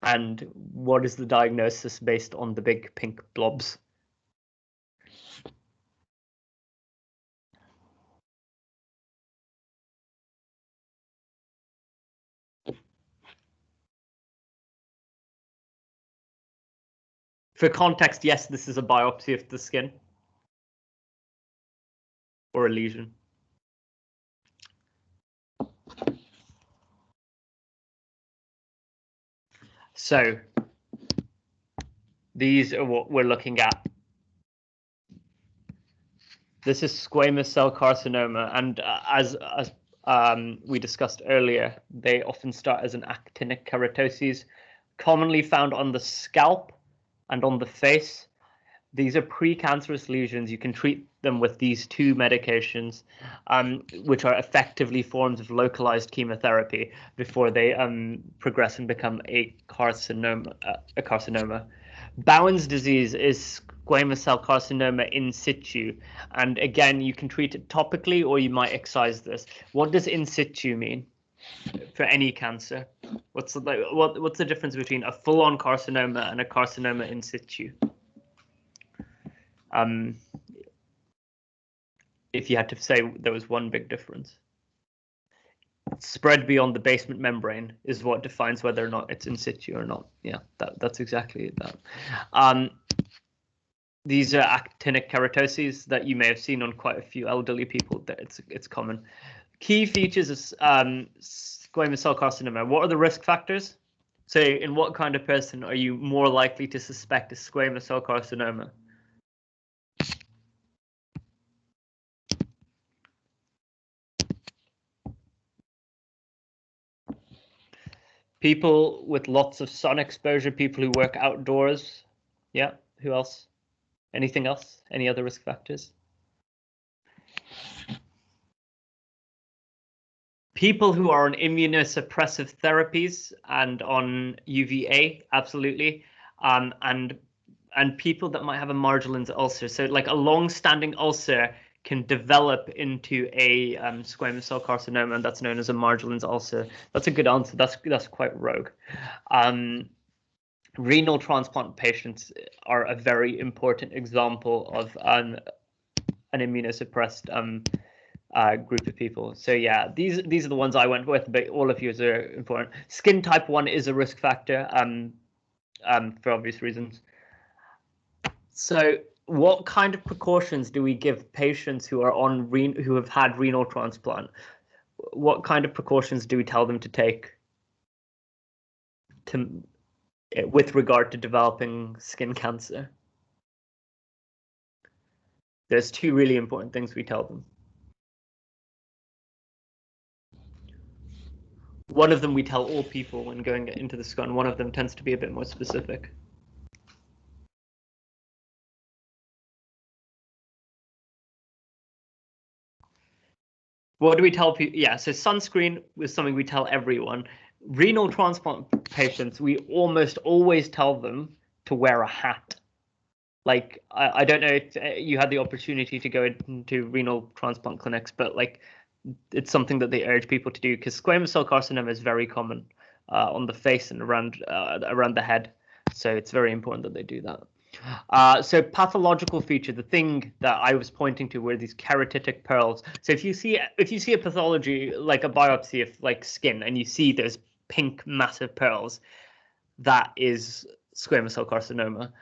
And what is the diagnosis based on the big pink blobs? For context, yes, this is a biopsy of the skin or a lesion. So these are what we're looking at. This is squamous cell carcinoma, and as we discussed earlier, they often start as an actinic keratoses, commonly found on the scalp and on the face. These are precancerous lesions. You can treat them with these two medications, which are effectively forms of localized chemotherapy before they progress and become a carcinoma. Bowen's disease is squamous cell carcinoma in situ, and again, you can treat it topically or you might excise this. What does in situ mean for any cancer? What's the difference between a full-on carcinoma and a carcinoma in situ? If you had to say there was one big difference. Spread beyond the basement membrane is what defines whether or not it's in situ or not. Yeah, that's exactly that. These are actinic keratoses that you may have seen on quite a few elderly people. That it's common. Key features of squamous cell carcinoma. What are the risk factors? So in what kind of person are you more likely to suspect a squamous cell carcinoma? People with lots of sun exposure, people who work outdoors. Yeah, who else? Anything else? Any other risk factors? People who are on immunosuppressive therapies and on UVA, absolutely. And people that might have a Marjolins ulcer. So like a long-standing ulcer can develop into a squamous cell carcinoma, and that's known as a Marjolins ulcer. That's a good answer. That's quite rogue. Renal transplant patients are a very important example of an immunosuppressed group of people. So yeah, these are the ones I went with, but all of yours are important. Skin type 1 is a risk factor for obvious reasons. So what kind of precautions do we give patients who are on who have had renal transplant? What kind of precautions do we tell them to take with regard to developing skin cancer? There's two really important things we tell them. One of them we tell all people when going into the scan. One of them tends to be a bit more specific. What do we tell people? Yeah, so sunscreen is something we tell everyone. Renal transplant patients, we almost always tell them to wear a hat. Like, I don't know if you had the opportunity to go into renal transplant clinics, but like, it's something that they urge people to do because squamous cell carcinoma is very common on the face and around the head. So it's very important that they do that. So pathological feature, the thing that I was pointing to were these keratitic pearls. So if you see a pathology like a biopsy of like skin and you see those pink massive pearls, that is squamous cell carcinoma.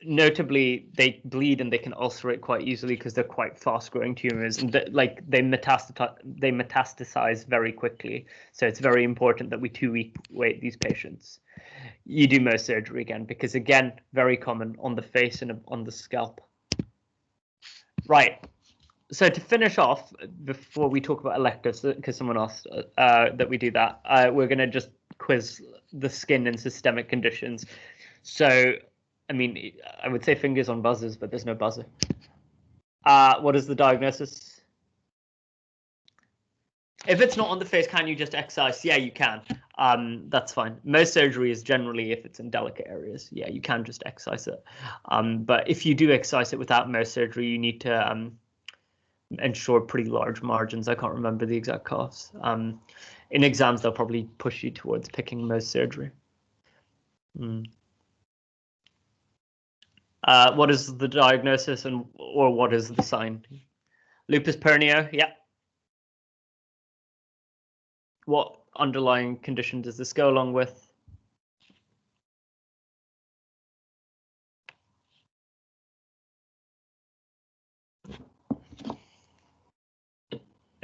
Notably, they bleed and they can ulcerate quite easily because they're quite fast-growing tumors, and they metastasize very quickly. So it's very important that we 2-week wait these patients. You do Mohs surgery again because, again, very common on the face and on the scalp. Right. So to finish off, before we talk about electives, because someone asked that we do that, we're going to just quiz the skin and systemic conditions. So, I mean, I would say fingers on buzzers, but there's no buzzer. What is the diagnosis? If it's not on the face, can you just excise? Yeah, you can. That's fine. Most surgery is generally if it's in delicate areas. Yeah, you can just excise it. But if you do excise it without Mohs surgery, you need to ensure pretty large margins. I can't remember the exact costs. In exams, they'll probably push you towards picking Mohs surgery. What is the diagnosis or what is the sign? Lupus pernio, yeah. What underlying condition does this go along with?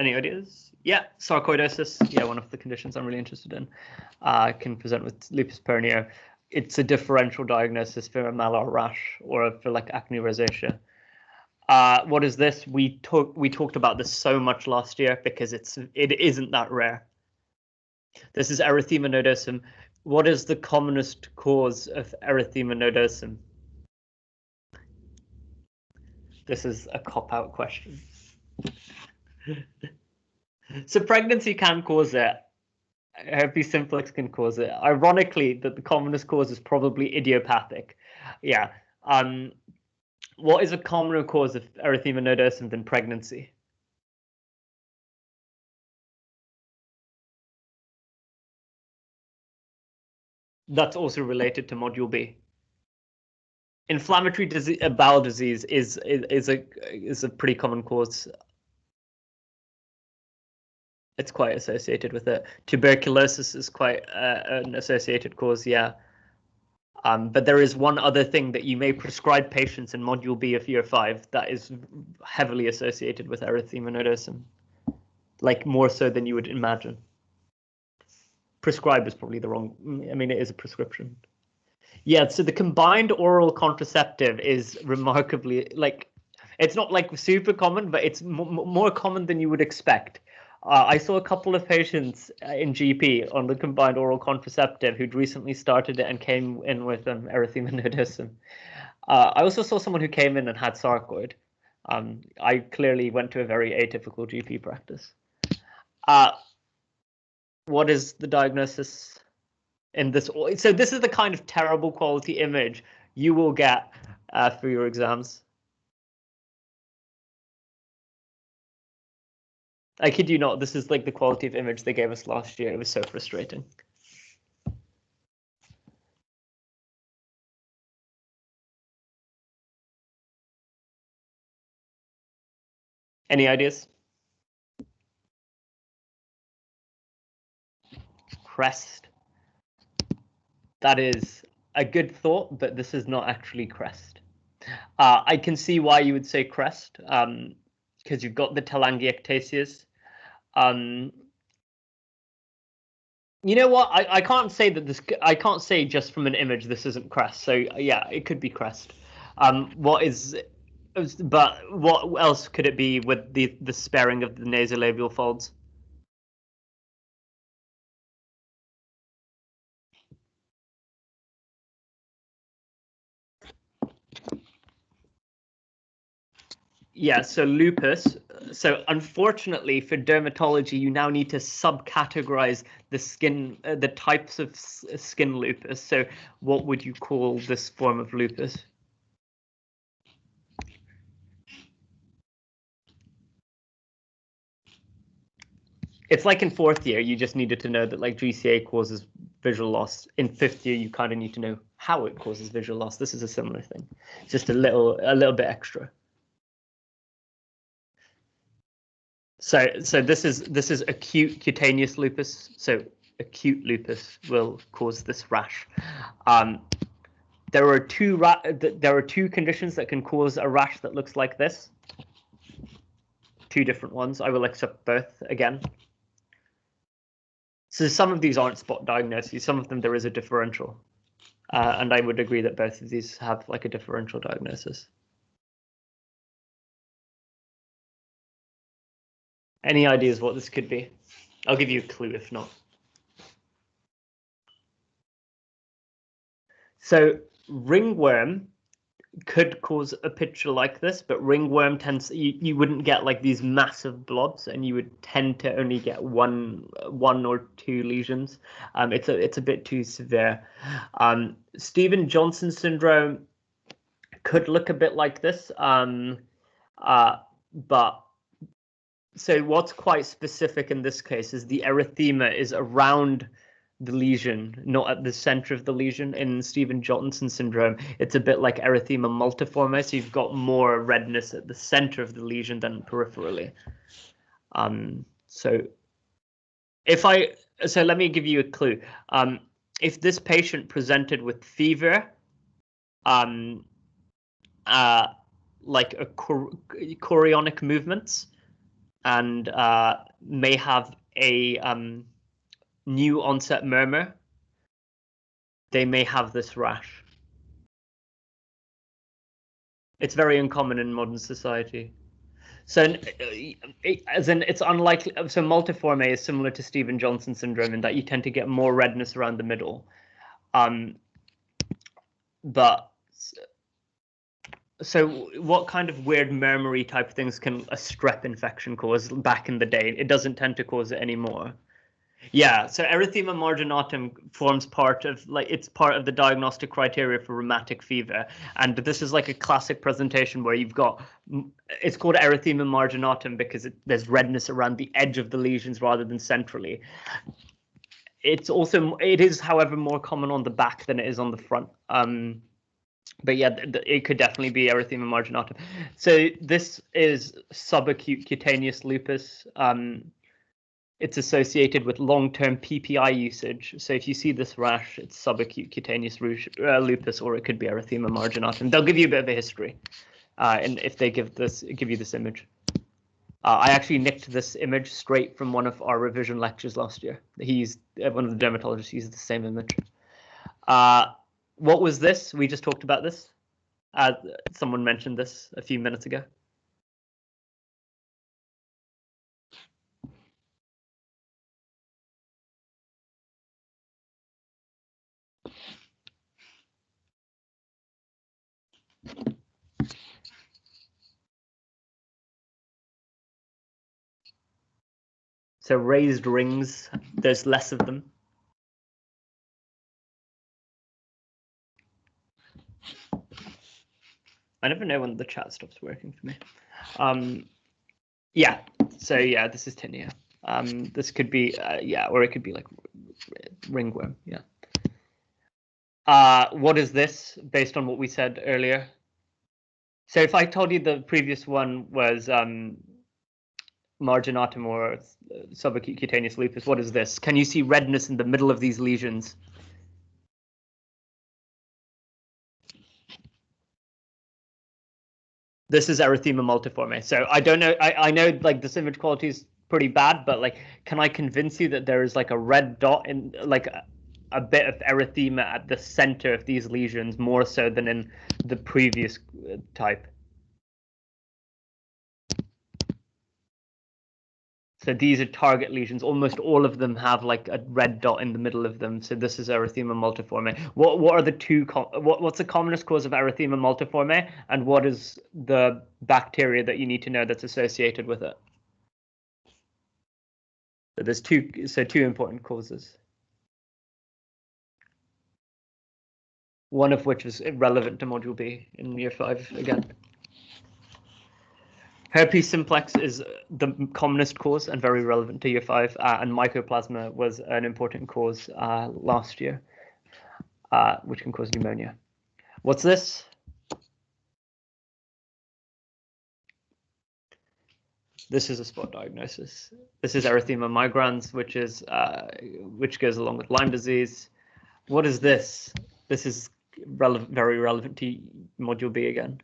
Any ideas? Yeah, sarcoidosis. Yeah, one of the conditions I'm really interested in. Can present with lupus pernio. It's a differential diagnosis for a malar rash or for like acne rosacea. What is this? We talked about this so much last year because it isn't that rare. This is erythema nodosum. What is the commonest cause of erythema nodosum? This is a cop-out question. So pregnancy can cause it. Herpes simplex can cause it. Ironically, that the commonest cause is probably idiopathic. Yeah. What is a commoner cause of erythema nodosum than pregnancy? That's also related to Module B. Inflammatory bowel disease is a pretty common cause. It's quite associated with it. Tuberculosis is quite an associated cause, yeah. But there is one other thing that you may prescribe patients in Module B of Year 5 that is heavily associated with erythema nodosum, like more so than you would imagine. Prescribe is probably the wrong. I mean, it is a prescription. Yeah, so the combined oral contraceptive is remarkably like, it's not like super common, but it's more common than you would expect. I saw a couple of patients in GP on the combined oral contraceptive who'd recently started it and came in with erythema nodosum. I also saw someone who came in and had sarcoid. I clearly went to a very atypical GP practice. What is the diagnosis in this? So this is the kind of terrible quality image you will get for your exams. I kid you not, this is like the quality of image they gave us last year. It was so frustrating. Any ideas? Crest. That is a good thought, but this is not actually crest. I can see why you would say crest, because you've got the telangiectasias. You know what? I can't say that this. I can't say just from an image this isn't crest. So yeah, it could be crest. What is? But what else could it be with the sparing of the nasolabial folds? Yeah, so lupus. So unfortunately for dermatology, you now need to subcategorize the skin, the types of skin lupus. So what would you call this form of lupus? It's like in fourth year, you just needed to know that like GCA causes visual loss. In fifth year, you kind of need to know how it causes visual loss. This is a similar thing, just a little bit extra. So this is acute cutaneous lupus. So acute lupus will cause this rash. There are two conditions that can cause a rash that looks like this. Two different ones. I will accept both again. So some of these aren't spot diagnoses. Some of them there is a differential, and I would agree that both of these have like a differential diagnosis. Any ideas what this could be? I'll give you a clue if not. So ringworm could cause a picture like this, but ringworm tends you wouldn't get like these massive blobs, and you would tend to only get one or two lesions. It's a bit too severe. Stevens-Johnson syndrome could look a bit like this, but so what's quite specific in this case is the erythema is around the lesion, not at the center of the lesion. In Stevens-Johnson syndrome, it's a bit like erythema multiforme, so you've got more redness at the center of the lesion than peripherally. So let me give you a clue. If this patient presented with fever, like a chorionic movements, and may have a new onset murmur, they may have this rash. It's very uncommon in modern society. So as in it's unlikely. So multiforme is similar to Stevens-Johnson syndrome in that you tend to get more redness around the middle. But So what kind of weird murmury type things can a strep infection cause back in the day? It doesn't tend to cause it anymore. Yeah, so erythema marginatum forms part of it's part of the diagnostic criteria for rheumatic fever, and this is like a classic presentation where you've got it's called erythema marginatum because there's redness around the edge of the lesions rather than centrally. It is, however, more common on the back than it is on the front. But yeah, it could definitely be erythema marginatum. So this is subacute cutaneous lupus. It's associated with long-term PPI usage. So if you see this rash, it's subacute cutaneous lupus, or it could be erythema marginatum. They'll give you a bit of a history, and if they give you this image. I actually nicked this image straight from one of our revision lectures last year. One of the dermatologists used the same image. What was this? We just talked about this. Someone mentioned this a few minutes ago. So raised rings, there's less of them. I never know when the chat stops working for me. Yeah, so yeah, this is tinea. This could be, or it could be like ringworm, yeah. What is this, based on what we said earlier? So if I told you the previous one was marginatum or subacute cutaneous lupus, what is this? Can you see redness in the middle of these lesions? This is erythema multiforme. So I don't know. I know like this image quality is pretty bad, but like, can I convince you that there is like a red dot in like a bit of erythema at the center of these lesions more so than in the previous type? So these are target lesions. Almost all of them have like a red dot in the middle of them. So this is erythema multiforme. What are the two? What's the commonest cause of erythema multiforme, and what is the bacteria that you need to know that's associated with it? So there's two important causes. One of which is relevant to Module B in Year 5 again. Herpes simplex is the commonest cause and very relevant to Year 5, and mycoplasma was an important cause last year, which can cause pneumonia. What's this? This is a spot diagnosis. This is erythema migrans, which goes along with Lyme disease. What is this? This is very relevant to Module B again.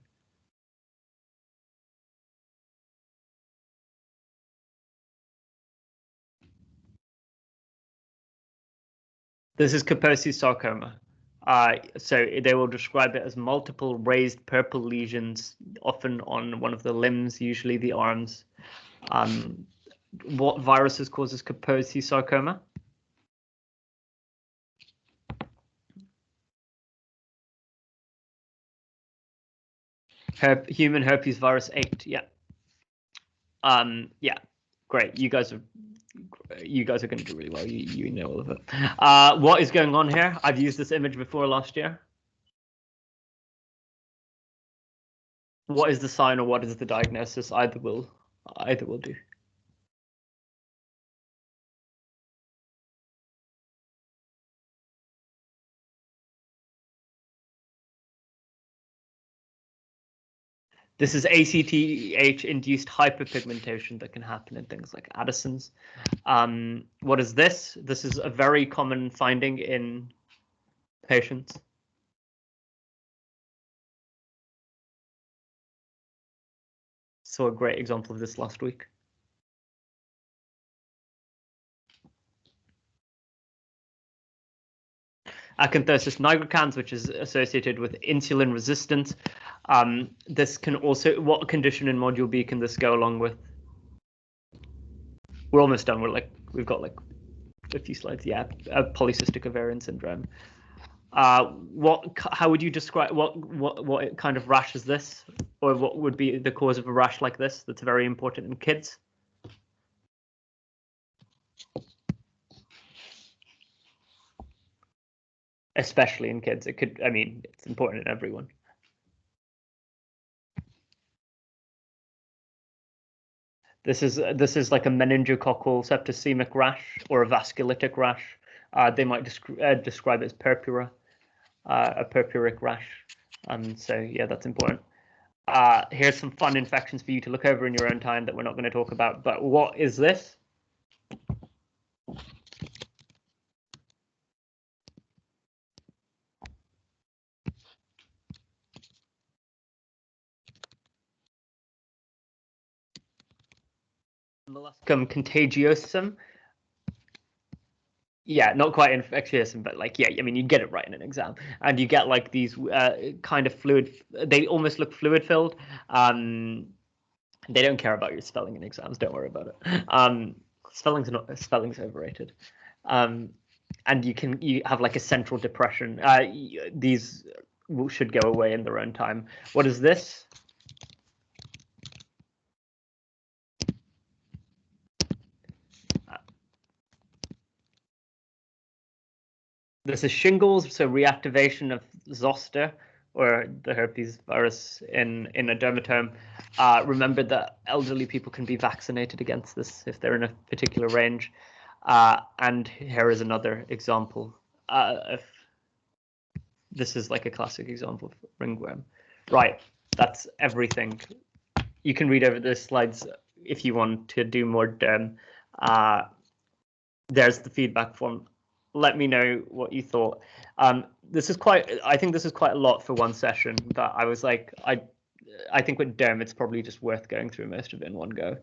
This is Kaposi's sarcoma. So they will describe it as multiple raised purple lesions, often on one of the limbs, usually the arms. What viruses causes Kaposi's sarcoma? Human herpes virus 8. Yeah. Yeah. Great. You guys are going to do really well. You know all of it. What is going on here? I've used this image before last year. What is the sign or what is the diagnosis? Either will do. This is ACTH-induced hyperpigmentation that can happen in things like Addison's. What is this? This is a very common finding in patients. Saw a great example of this last week. Acanthosis nigricans, which is associated with insulin resistance. This can also, what condition in Module B can this go along with? We're almost done. We've got like a few slides. Yeah, polycystic ovarian syndrome. How would you describe what kind of rash is this, or what would be the cause of a rash like this? That's very important in kids. Especially in kids, it could. I mean, it's important in everyone. This is like a meningococcal septicemic rash or a vasculitic rash. They might describe it as purpura, a purpuric rash. So yeah, that's important. Here's some fun infections for you to look over in your own time that we're not going to talk about. But what is this? Molluscum contagiosum. Yeah, not quite infectious, but like, yeah, I mean, you get it right in an exam, and you get like these kind of fluid. They almost look fluid filled. They don't care about your spelling in exams. Don't worry about it. Spelling's overrated. And you have like a central depression. These should go away in their own time. What is this? This is shingles, so reactivation of zoster, or the herpes virus in a dermatome. Remember that elderly people can be vaccinated against this if they're in a particular range. And here is another example. This is like a classic example of ringworm. Right, that's everything. You can read over the slides if you want to do more derm. There's the feedback form. Let me know what you thought. This is quite. I think this is quite a lot for one session. But I was like, I think with derm, it's probably just worth going through most of it in one go.